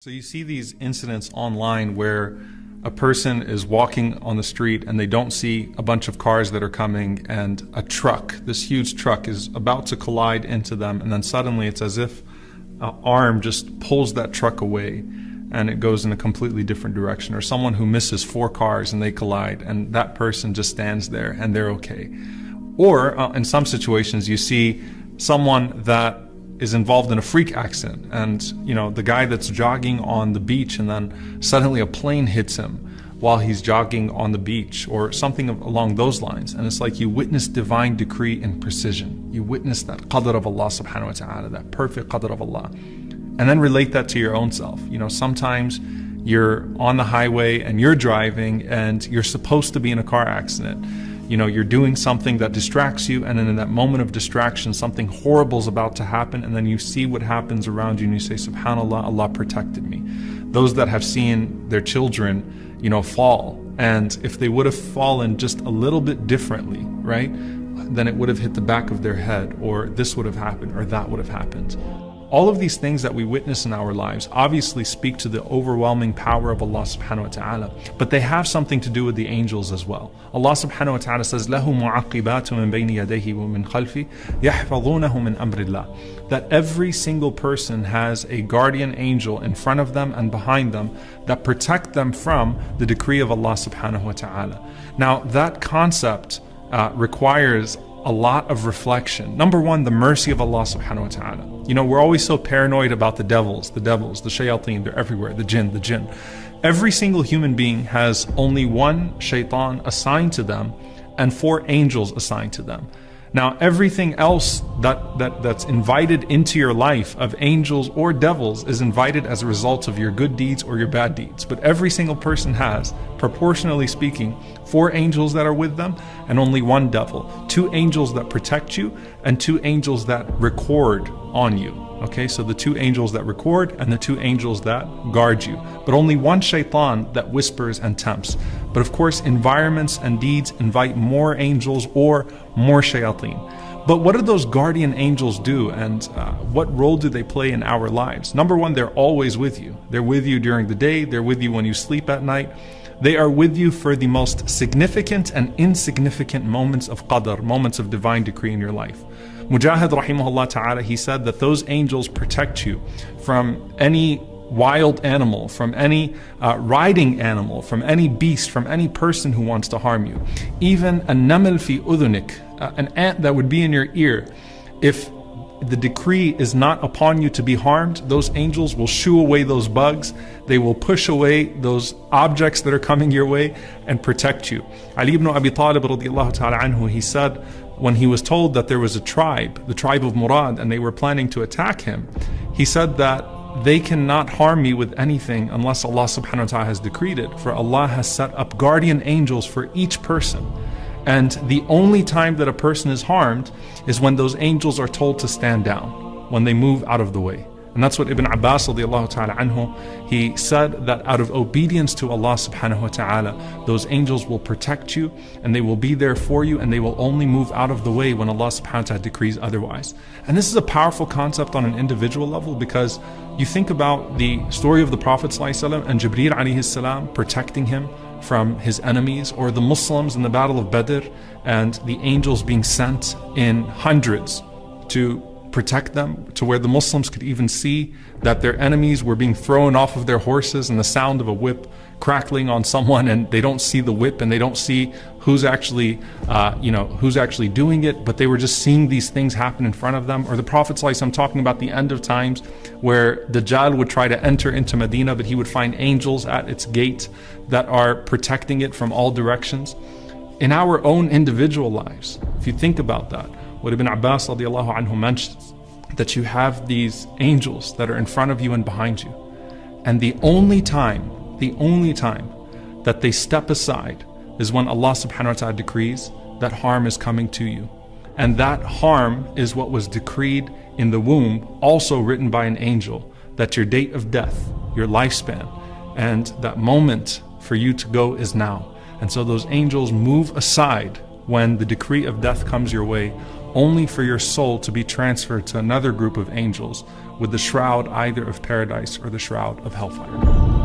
So you see these incidents online where a person is walking on the street and they don't see a bunch of cars that are coming, and a truck, this huge truck, is about to collide into them, and then suddenly it's as if an arm just pulls that truck away and it goes in a completely different direction. Or someone who misses 4 cars and they collide, and that person just stands there and they're okay. Or in some situations you see someone that is involved in a freak accident, and the guy that's jogging on the beach, and then suddenly a plane hits him while he's jogging on the beach, or something along those lines. And it's like you witness divine decree in precision. You witness that qadr of Allah subhanahu wa ta'ala, that perfect qadr of Allah, and then relate that to your own self. Sometimes you're on the highway and you're driving and you're supposed to be in a car accident. You're doing something that distracts you, and then in that moment of distraction, something horrible is about to happen, and then you see what happens around you and you say, SubhanAllah, Allah protected me. Those that have seen their children, fall, and if they would have fallen just a little bit differently, right, then it would have hit the back of their head, or this would have happened, or that would have happened. All of these things that we witness in our lives obviously speak to the overwhelming power of Allah subhanahu wa ta'ala, but they have something to do with the angels as well. Allah subhanahu wa ta'ala says, لَهُ مُعَقِّبَاتٌ مِّن بَيْنِ يَدَيْهِ وَمِنْ خَلْفِهِ يَحْفَظُونَهُ مِنْ أَمْرِ اللَّهِ. That every single person has a guardian angel in front of them and behind them that protect them from the decree of Allah subhanahu wa ta'ala. Now that concept requires a lot of reflection. Number one, the mercy of Allah subhanahu wa ta'ala. We're always so paranoid about the devils, the shayateen, they're everywhere, the jinn. Every single human being has only one shaitan assigned to them and 4 angels assigned to them. Now, everything else that's invited into your life of angels or devils is invited as a result of your good deeds or your bad deeds. But every single person has, proportionally speaking, 4 angels that are with them and only 1 devil. 2 angels that protect you and 2 angels that record on you. Okay, so the 2 angels that record and the 2 angels that guard you. But only 1 shaitan that whispers and tempts. But of course, environments and deeds invite more angels or more shayateen. But what do those guardian angels do, and what role do they play in our lives? Number one, they're always with you. They're with you during the day. They're with you when you sleep at night. They are with you for the most significant and insignificant moments of qadr, moments of divine decree in your life. Mujahid rahimahullah ta'ala, he said that those angels protect you from any wild animal, from any riding animal, from any beast, from any person who wants to harm you. Even a naml fi udhunik, an ant that would be in your ear, if the decree is not upon you to be harmed, those angels will shoo away those bugs. They will push away those objects that are coming your way and protect you. Ali ibn Abi Talib radiyallahu ta'ala anhu, he said, when he was told that there was a tribe, the tribe of Murad, and they were planning to attack him, he said that they cannot harm me with anything unless Allah subhanahu wa ta'ala has decreed it, for Allah has set up guardian angels for each person. And the only time that a person is harmed is when those angels are told to stand down, when they move out of the way. And that's what Ibn Abbas radiallahu ta'ala anhu, he said that out of obedience to Allah subhanahu wa ta'ala, those angels will protect you and they will be there for you, and they will only move out of the way when Allah subhanahu wa ta'ala decrees otherwise. And this is a powerful concept on an individual level, because you think about the story of the Prophet ﷺ and Jibreel alayhi salam protecting him from his enemies, or the Muslims in the Battle of Badr and the angels being sent in hundreds to protect them, to where the Muslims could even see that their enemies were being thrown off of their horses, and the sound of a whip crackling on someone, and they don't see the whip and they don't see who's actually doing it, but they were just seeing these things happen in front of them. Or the Prophet ﷺ talking about the end of times, where Dajjal would try to enter into Medina, but he would find angels at its gate that are protecting it from all directions. In our own individual lives, if you think about that, what Ibn Abbas radiallahu anhu mentions, that you have these angels that are in front of you and behind you, and the only time that they step aside is when Allah subhanahu wa ta'ala decrees that harm is coming to you. And that harm is what was decreed in the womb, also written by an angel, that your date of death, your lifespan, and that moment for you to go is now. And so those angels move aside when the decree of death comes your way, only for your soul to be transferred to another group of angels with the shroud either of paradise or the shroud of hellfire.